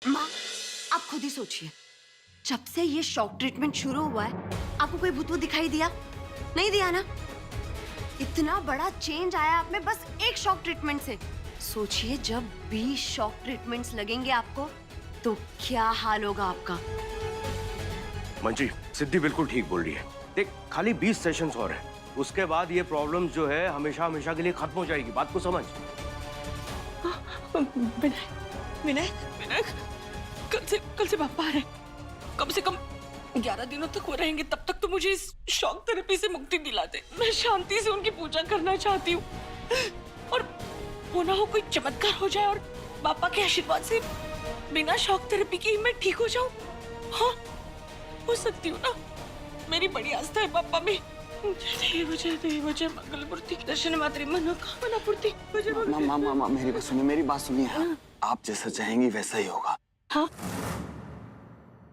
माँ, आप खुद ही सोचिए, जब से ये शॉक ट्रीटमेंट शुरू हुआ है, आपको कोई भूत दिखाई दिया? नहीं दिया ना? इतना बड़ा चेंज आया आप में बस एक शॉक ट्रीटमेंट से। सोचिए जब 20 शॉक ट्रीटमेंट्स लगेंगे आपको, तो क्या हाल होगा आपका। मंजी, सिद्धि बिल्कुल ठीक बोल रही है। देख, खाली 20 सेशंस और हैं। उसके बाद ये प्रॉब्लम जो है हमेशा हमेशा के लिए खत्म हो जाएगी। बात को समझ। विनायक, विनायक, कल से पापा आ रहे हैं। कम से कम 11 दिनों तक वो रहेंगे। तब तक तो मुझे इस शॉक थेरेपी से मुक्ति दिला दे। मैं शांति से उनकी पूजा करना चाहती हूँ और वो ना हो कोई चमत्कार हो जाए और पापा के आशीर्वाद से बिना शॉक थेरेपी के ही मैं ठीक हो जाऊं। हाँ, हो सकती हूँ ना। मेरी बड़ी आस्था है पापा में। जय मंगलमूर्ति दर्शन मात्री मनोकामना पूर्ति। मामा, मेरी बात सुनिए। आप जैसा चाहेंगी वैसा ही होगा। हाँ,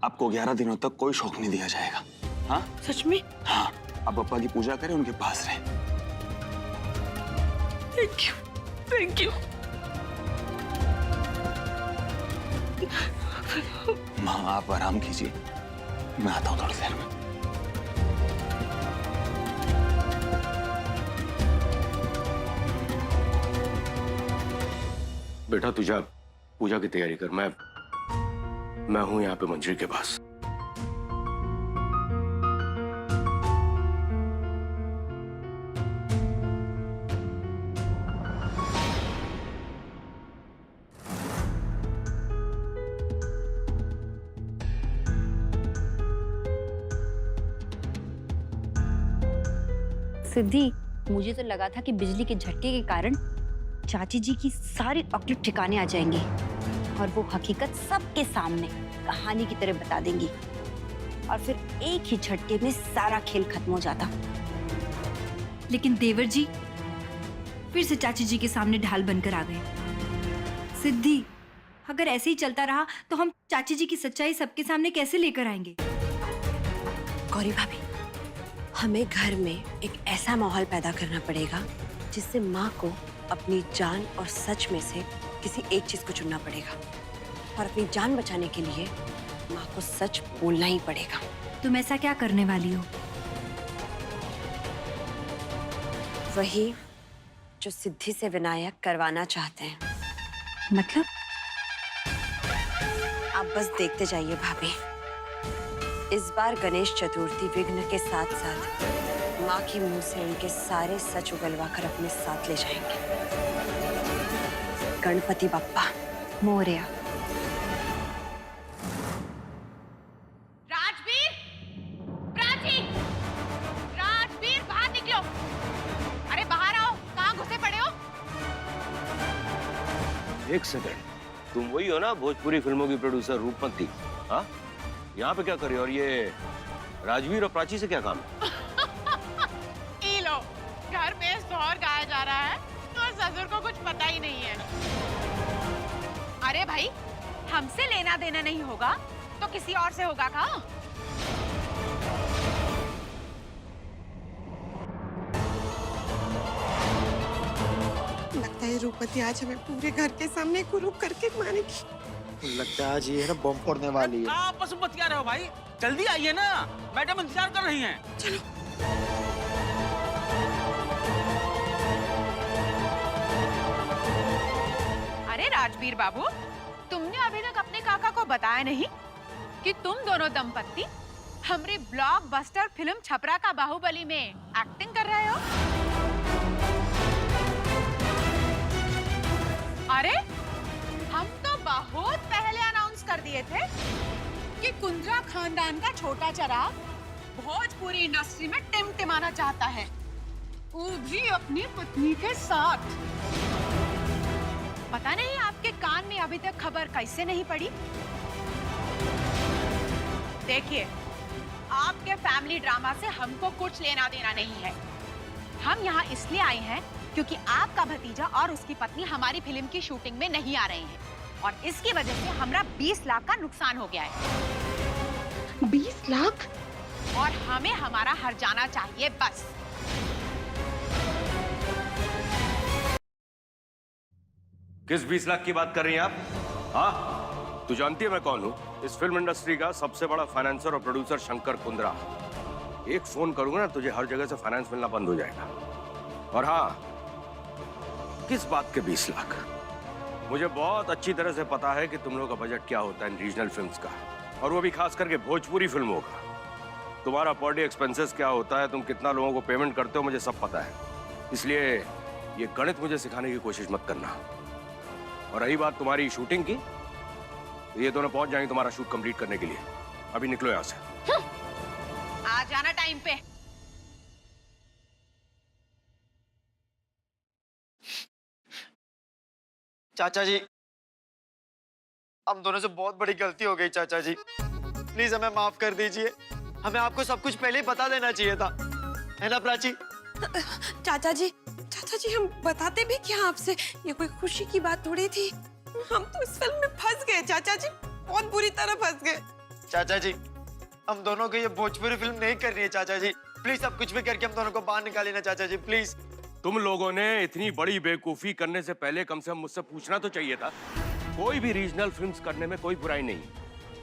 आपको 11 दिनों तक कोई शौक नहीं दिया जाएगा। हाँ, सच में? हाँ, आप पापा की पूजा करें, उनके पास रहें। Thank you, thank you. माँ, आप आराम कीजिए, मैं आता हूँ थोड़ी देर में। बेटा, तुझा पूजा की तैयारी कर। मैं हूं यहाँ पे मंजरी के पास। सिद्धि, मुझे तो लगा था कि बिजली के झटके के कारण चाची जी की सारी अक्ल ठिकाने आ जाएंगी और वो हकीकत सबके सामने कहानी की तरह बता देंगी और फिर एक ही झटके में सारा खेल खत्म हो जाता। लेकिन देवर जी फिर से चाची जी के सामने ढाल बनकर आ गए। सिद्धि, अगर ऐसे ही चलता रहा तो हम चाची जी की सच्चाई सबके सामने कैसे लेकर आएंगे? गौरी भाभी, हमें घर में एक ऐसा माहौल पैदा करना पड़ेगा जिससे माँ को अपनी जान और सच में से किसी एक चीज को चुनना पड़ेगा और अपनी जान बचाने के लिए माँ को सच बोलना ही पड़ेगा। तुम ऐसा क्या करने वाली हो? वही जो सिद्धि से विनायक करवाना चाहते हैं। मतलब? आप बस देखते जाइए भाभी। इस बार गणेश चतुर्थी विघ्न के साथ साथ माँ की मुंह से उनके सारे सच उगलवा कर अपने साथ ले जाएंगे। गणपति बप्पा मोरया। राजवीर! प्राची! राजवीर, बाहर निकलो! अरे बाहर आओ, कहाँ घुसे पड़े हो? एक सेकंड, तुम वही हो ना भोजपुरी फिल्मों की प्रोड्यूसर रूपमती? हाँ, यहाँ पे क्या कर रही हो? और ये राजवीर और प्राची से क्या काम है? ई लो, घर में सोहर गाया जा रहा है और ससुर को कुछ पता ही नहीं है। अरे भाई, हमसे लेना देना नहीं होगा तो किसी और से होगा का? लगता है रूपवती आज हमें पूरे घर के सामने कुरूप करके मारेगी। लगता है आज ये ना बम फोड़ने वाली है। आप बस बतिया रहे हो भाई, जल्दी आइए ना, मैडम इंतजार कर रही हैं। चलो। अरे राजवीर बाबू, तुमने अभी तक अपने काका को बताया नहीं कि तुम दोनों दंपत्ति हमारी ब्लॉकबस्टर फिल्म छपरा का बाहुबली में एक्टिंग कर रहे हो। अरे हम तो बहुत पहले अनाउंस कर दिए थे कि कुंद्रा खानदान का छोटा चराग भोजपुरी इंडस्ट्री में टिमटिमाना चाहता है, वो भी अपनी पत्नी के साथ। पता नहीं आपके कान में अभी तक खबर कैसे नहीं पड़ी। देखिए, आपके फैमिली ड्रामा से हमको कुछ लेना देना नहीं है। हम यहाँ इसलिए आए हैं क्योंकि आपका भतीजा और उसकी पत्नी हमारी फिल्म की शूटिंग में नहीं आ रहे हैं और इसकी वजह से हमारा 20 लाख का नुकसान हो गया है। 20 लाख? और हमें हमारा हर्जाना चाहिए बस। किस 20 लाख की बात कर रही हैं आप? हाँ, तू जानती है मैं कौन हूँ? इस फिल्म इंडस्ट्री का सबसे बड़ा फाइनेंसर और प्रोड्यूसर शंकर कुंद्रा। एक फोन करूंगा ना तुझे हर जगह से फाइनेंस मिलना बंद हो जाएगा। और हाँ, किस बात के 20 लाख? मुझे बहुत अच्छी तरह से पता है कि तुम लोगों का बजट क्या होता है इन रीजनल फिल्म्स का, और वो भी खास करके भोजपुरी फिल्मों का। तुम्हारा पर डे एक्सपेंसेस क्या होता है, तुम कितना लोगों को पेमेंट करते हो, मुझे सब पता है। इसलिए ये गणित मुझे सिखाने की कोशिश मत करना। और रही बात तुम्हारी शूटिंग की, तो ये दोनों पहुंच जाएंगे तुम्हारा शूट कंप्लीट करने के लिए। अभी निकलो यहाँ से। आ जाना टाइम पे। चाचा जी, हम दोनों से बहुत बड़ी गलती हो गई चाचा जी, प्लीज हमें माफ कर दीजिए। हमें आपको सब कुछ पहले ही बता देना चाहिए था, है ना प्राची? चाचा जी हम बताते भी क्या आपसे? ये कोई खुशी की बात थोड़ी थी। हम तो इस फिल्म में फंस गए चाचा जी, बहुत बुरी तरह फंस गए। चाचा जी, हम दोनों को ये भोजपुरी फिल्म नहीं करनी है चाचा जी, प्लीज आप कुछ भी करके हम दोनों को बाहर निकालिए ना चाचा जी, प्लीज। तुम लोगों ने इतनी बड़ी बेवकूफी करने से पहले कम से कम मुझसे पूछना तो चाहिए था। कोई भी रीजनल फिल्म्स करने में कोई बुराई नहीं।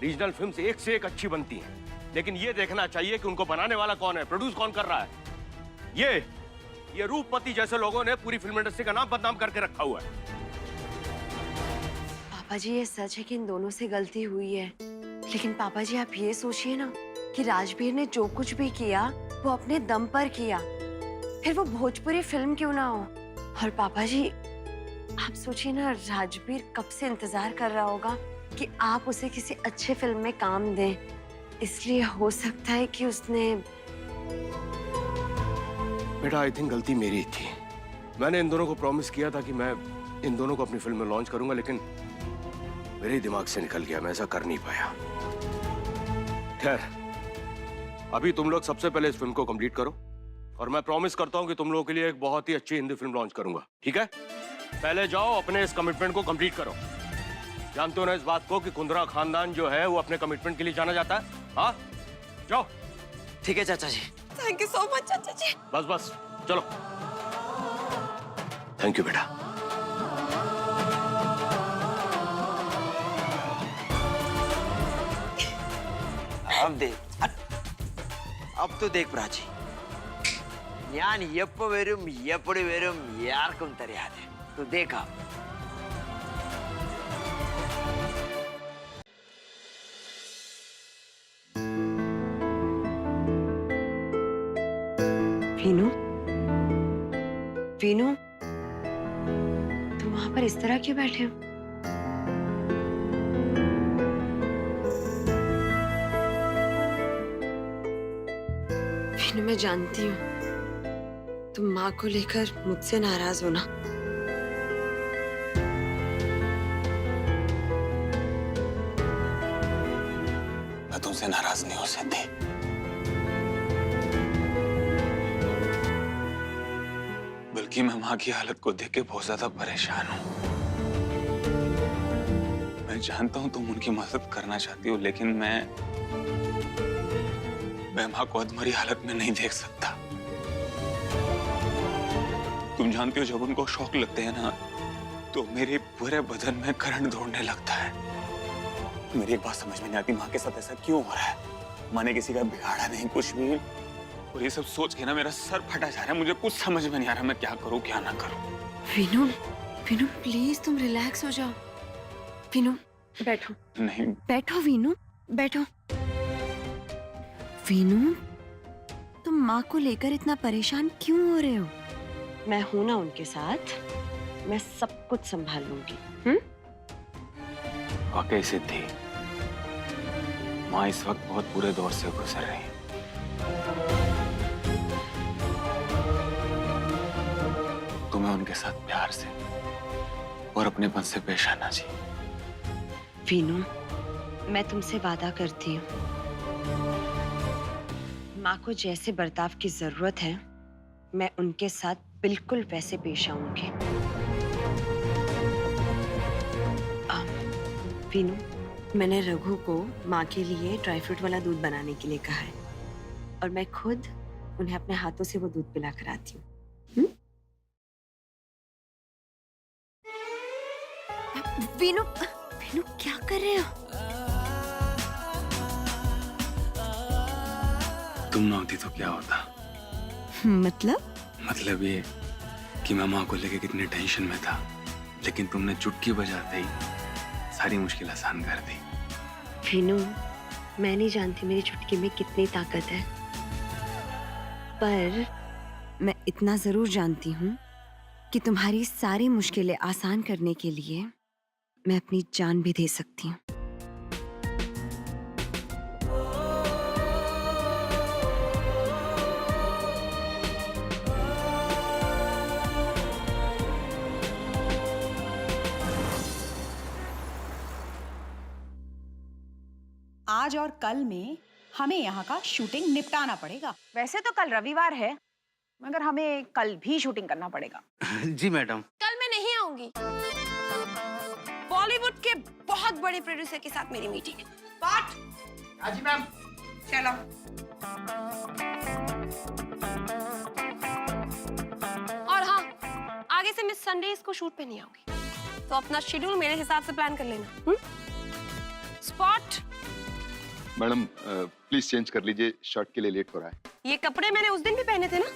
रीजनल फिल्म्स एक से एक अच्छी बनती हैं, लेकिन ये देखना चाहिए कि उनको बनाने वाला कौन है, प्रोड्यूस कौन कर रहा है। ये रूपमती जैसे लोगों ने पूरी फिल्म इंडस्ट्री का नाम बदनाम करके रखा हुआ है। पापा जी ये सच है कि इन दोनों से गलती हुई है, लेकिन पापा जी आप ये सोचिए ना कि राजवीर ने जो कुछ भी किया वो अपने दम पर किया, फिर वो भोजपुरी फिल्म क्यों ना हो। और पापा जी आप सोचिए ना, राजवीर कब से इंतजार कर रहा होगा कि आप उसे किसी अच्छे फिल्म में काम दें, इसलिए हो सकता है कि उसने। बेटा आई थिंक गलती मेरी थी। मैंने इन दोनों को प्रॉमिस किया था कि मैं इन दोनों को अपनी फिल्म में लॉन्च करूंगा, लेकिन मेरे दिमाग से निकल गया, मैं ऐसा कर नहीं पाया। खैर, अभी तुम लोग सबसे पहले इस फिल्म को कंप्लीट करो, और मैं प्रॉमिस करता हूं कि तुम लोगों के लिए एक बहुत ही अच्छी हिंदी फिल्म लॉन्च करूंगा, ठीक है? पहले जाओ अपने इस कमिटमेंट को कंप्लीट करो। जानते हो ना इस बात को कि कुंद्रा खानदान जो है वो अपने कमिटमेंट के लिए जाना जाता है। हाँ, जाओ। ठीक है चाचा जी। थैंक यू सो मच चाचा जी। बस चलो। थैंक यू बेटा। अब तो देख प्राची, ഞാൻ എപ്പോ വരും എപ്പടി വരും ആർക്കും தெரியாது. तो देखा वीनू, वीनू, तुम वहां पर इस तरह क्यों बैठे हो? वीनू मैं जानती हूँ तुम माँ को लेकर मुझसे नाराज हो ना। मैं तुमसे नाराज नहीं हो सकती। बल्कि मैं माँ की हालत को देख के बहुत ज्यादा परेशान हूँ। मैं जानता हूँ तुम उनकी मदद करना चाहती हो, लेकिन मैं माँ को अधमरी हालत में नहीं देख सकता। तुम जानती हो जब उनको शौक लगते हैं ना, तो मेरे पूरे बदन में करंट दौड़ने लगता है। मेरी एक बात समझ में नहीं आती, माँ के साथ ऐसा क्यों हो रहा है? माँ ने किसी का बिगाड़ा नहीं कुछ भी, और ये सब सोच के ना मेरा सर फटा जा रहा है। मुझे कुछ समझ में नहीं आ रहा मैं क्या करूं क्या ना करूं। वीनू, वीनू प्लीज तुम रिलैक्स हो जाओ। वीनू बैठो। नहीं बैठो वीनू, बैठो। वीनू तुम माँ को लेकर इतना परेशान क्यों हो रहे हो? मैं हूं ना उनके साथ, मैं सब कुछ संभाल लूंगी। वाकई सिद्धि, माँ इस वक्त बहुत बुरे दौर से गुजर रही है। तुम्हें उनके साथ प्यार से और अपनेपन से पेश आना चाहिए। वीनू मैं तुमसे वादा करती हूँ, माँ को जैसे बर्ताव की जरूरत है मैं उनके साथ बिल्कुल वैसे पेश आऊंगी। वीनू मैंने रघु को माँ के लिए ड्राई फ्रूट वाला दूध बनाने के लिए कहा है, और मैं खुद उन्हें अपने हाथों से वो दूध पिला कर आती हूँ। वीनू, वीनू क्या कर रहे हो? तुम ना होती तो क्या होता? मतलब ये कि मैं माँ को लेके कितने टेंशन में था, लेकिन तुमने चुटकी बजाते ही सारी मुश्किल आसान कर दी। वीनू, मैं नहीं जानती मेरी चुटकी में कितनी ताकत है, पर मैं इतना जरूर जानती हूँ कि तुम्हारी सारी मुश्किलें आसान करने के लिए मैं अपनी जान भी दे सकती हूँ। आज और कल में हमें यहाँ का शूटिंग निपटाना पड़ेगा। वैसे तो कल रविवार है, मगर हमें कल भी शूटिंग करना पड़ेगा। जी मैडम। कल मैं नहीं आऊंगी। बॉलीवुड के बहुत बड़े प्रोड्यूसर के साथ मेरी मीटिंग है। बात जी मैम। चलो। और हाँ, आगे से मैं संडे को शूट पे नहीं आऊंगी, तो अपना शेड्यूल मेरे हिसाब से प्लान कर लेना। स्पॉट। मैडम प्लीज चेंज कर लीजिए, शॉट के लिए लेट हो रहा है। ये कपड़े मैंने उस दिन भी पहने थे ना,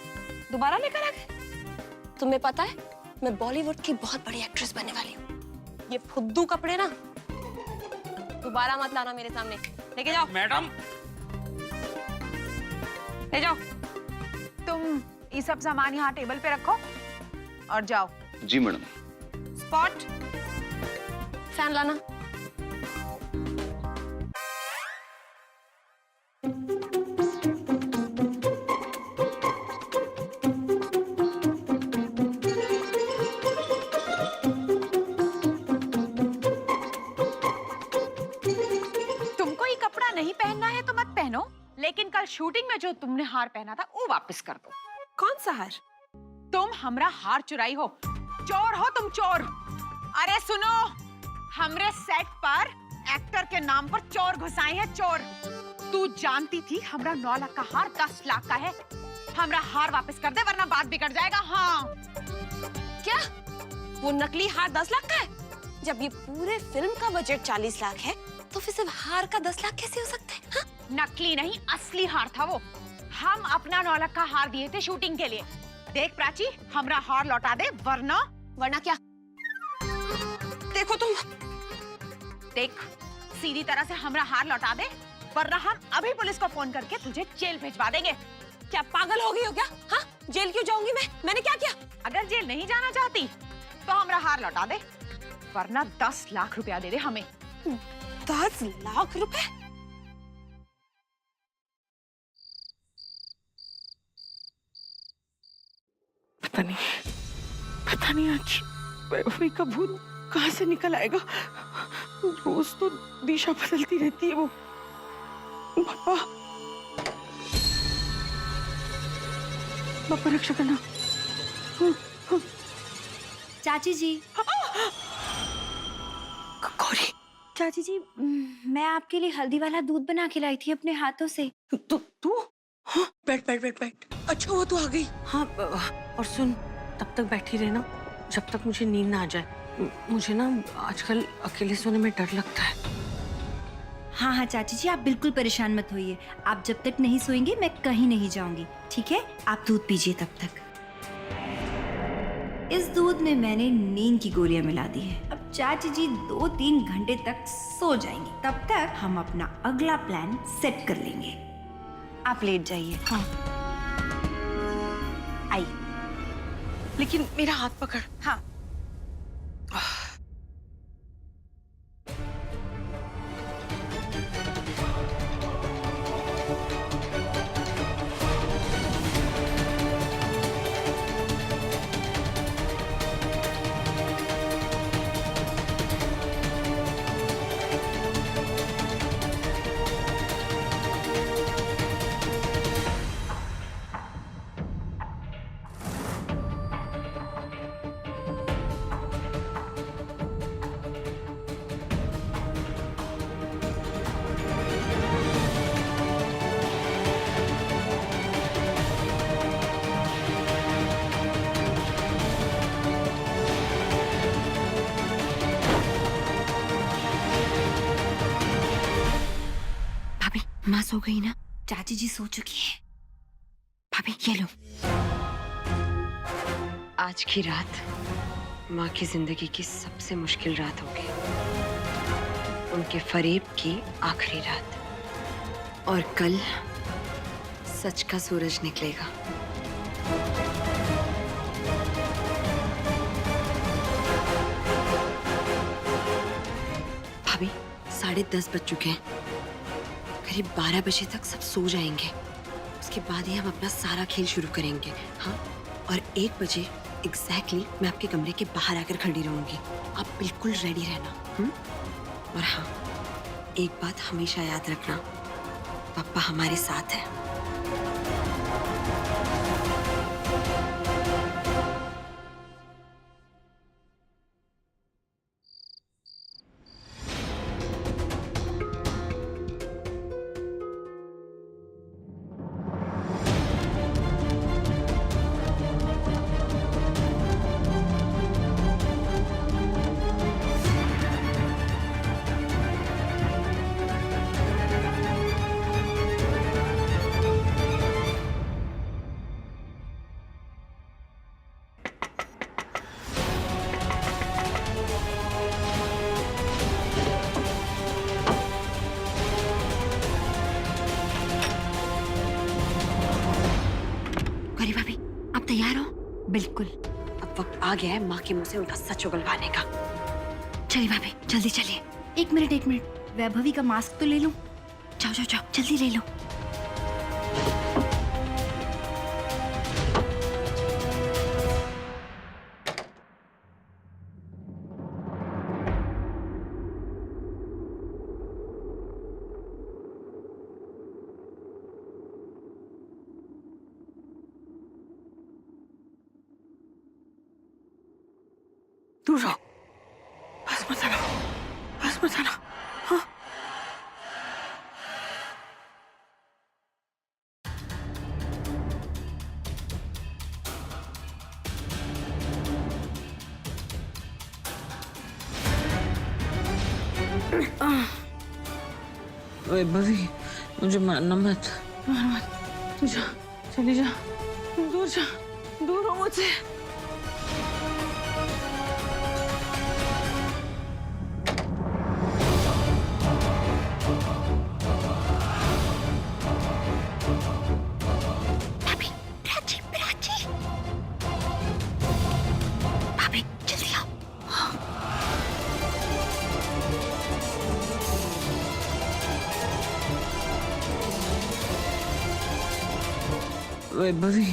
दोबारा लेकर आ गए? तुम्हें पता है मैं बॉलीवुड की बहुत बड़ी एक्ट्रेस बनने वाली हूँ। ये फुद्दू कपड़े ना दोबारा मत लाना मेरे सामने। लेके जाओ मैडम। ले जाओ। तुम ये सब सामान यहाँ टेबल पे रखो और जाओ। जी मैडम। स्पॉट, फैन लाना। तुमको ये कपड़ा नहीं पहनना है तो मत पहनो, लेकिन कल शूटिंग में जो तुमने हार पहना था वो वापस कर दो। कौन सा हार? तुम हमरा हार चुराई हो, चोर हो तुम, चोर। अरे सुनो, हमरे सेट पर एक्टर के नाम पर चोर घुसाए हैं, चोर। तू जानती थी हमरा 9 लाख का हार 10 लाख का है। हमरा हार वापस कर दे वरना बात बिगड़ जाएगा। हाँ। क्या वो नकली हार 10 लाख का है? जब ये पूरे फिल्म का बजट 40 लाख है तो फिर सिर्फ हार का 10 लाख कैसे हो सकता है? हाँ? नकली नहीं, असली हार था वो। हम अपना 9 लाख का हार दिए थे शूटिंग के लिए। देख प्राची, हमरा हार लौटा दे वरना। वरना क्या? देखो तुम, देख, सीधी तरह से हमरा हार लौटा दे वरना हम अभी पुलिस को फोन करके तुझे जेल भिजवा देंगे। क्या पागल हो गई हो क्या? हाँ? जेल क्यों जाऊंगी मैं? मैंने क्या किया? अगर जेल नहीं जाना चाहती तो हमरा हार लौटा दे, वरना 10 लाख रुपया दे दे हमें। 10 लाख रुपए? पता नहीं आज वैभवी का भूत कहाँ से निकल आएगा। रोज तो दिशा बदलती रहती है वो। पापा रक्षा करना। चाची जी। गौरी, चाची जी, मैं आपके लिए हल्दी वाला दूध बना के लाई थी अपने हाथों से। तू हाँ, बैठ। अच्छा हुआ तू आ गई। हाँ, और सुन, तब तक बैठी रहना जब तक मुझे नींद ना आ जाए। मुझे ना आजकल अकेले सोने में डर लगता है। हाँ चाची जी, आप बिल्कुल परेशान मत होइए। आप जब तक नहीं सोएंगे मैं कहीं नहीं जाऊंगी, ठीक है? आप दूध पीजिए तब तक। इस दूध में मैंने नींद की गोलियां मिला दी है। अब चाची जी 2-3 घंटे तक सो जाएंगी, तब तक हम अपना अगला प्लान सेट कर लेंगे। आप लेट जाइए। हाँ, आई। लेकिन मेरा हाथ पकड़। हाँ। माँ सो गई ना? चाची जी सो चुकी है। भाभी ये लो। आज की रात माँ की जिंदगी की सबसे मुश्किल रात होगी, उनके फरेब की आखिरी रात। और कल सच का सूरज निकलेगा। भाभी 10:30 बज चुके हैं। करीब 12 बजे तक सब सो जाएंगे। उसके बाद ही हम अपना सारा खेल शुरू करेंगे। हाँ, और 1 बजे एग्जैक्टली मैं आपके कमरे के बाहर आकर खड़ी रहूंगी। आप बिल्कुल रेडी रहना। और हाँ, एक बात हमेशा याद रखना, पापा हमारे साथ है। गौरी भाभी, आप तैयार हो? बिल्कुल। अब वक्त आ गया है माँ के मुंह से उनका सच उगलवाने का। चलिए भाभी, जल्दी चलिए। 1 मिनट, वैभवी का मास्क तो ले लूं। जाओ जाओ जाओ, जल्दी ले लो। दूर रहो, पास मत आना, पास मत आना। हाँ। वैभवी, मुझे मारना मत, मार मत। तू जा, चली जा, दूर जा, दूर हो मुझसे। भाभी जल्दी आओ। वैभवी,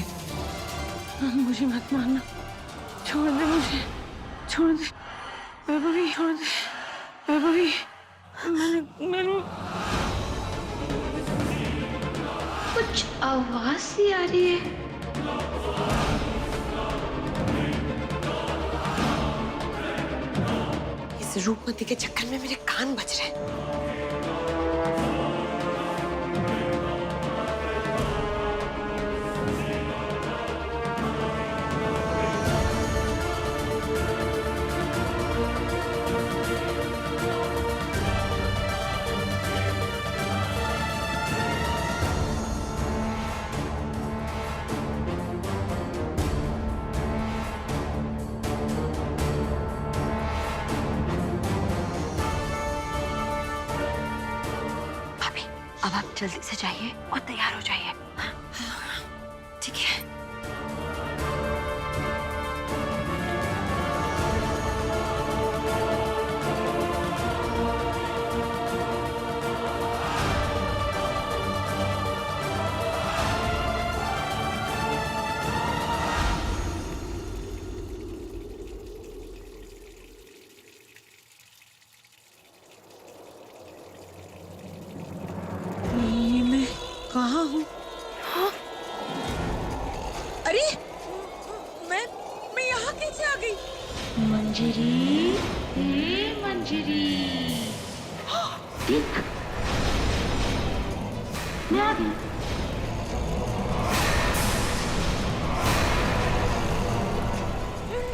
मुझे मत मारना, छोड़ दे मुझे, छोड़ दे वैभवी, छोड़ दे वैभवी। मैंने कुछ आवाज सी आ रही है। इस रूपमती के चक्कर में मेरे कान बज रहे हैं। अब आप जल्दी से जाइए और तैयार हो जाइए। हाँ? ठीक है। कहाँ हूँ? हाँ? अरे मैं यहाँ कैसे आ गई? मंजरी, हे मंजरी, देख, मैं आ गई।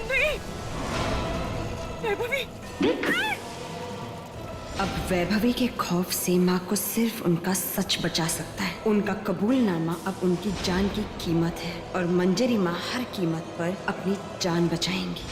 नहीं, वैभवी, देख, अब वैभवी के खौफ से माँ को सिर्फ उनका सच बचा सकता है। उनका कबूलनामा अब उनकी जान की कीमत है और मंजरी माँ हर कीमत पर अपनी जान बचाएंगी।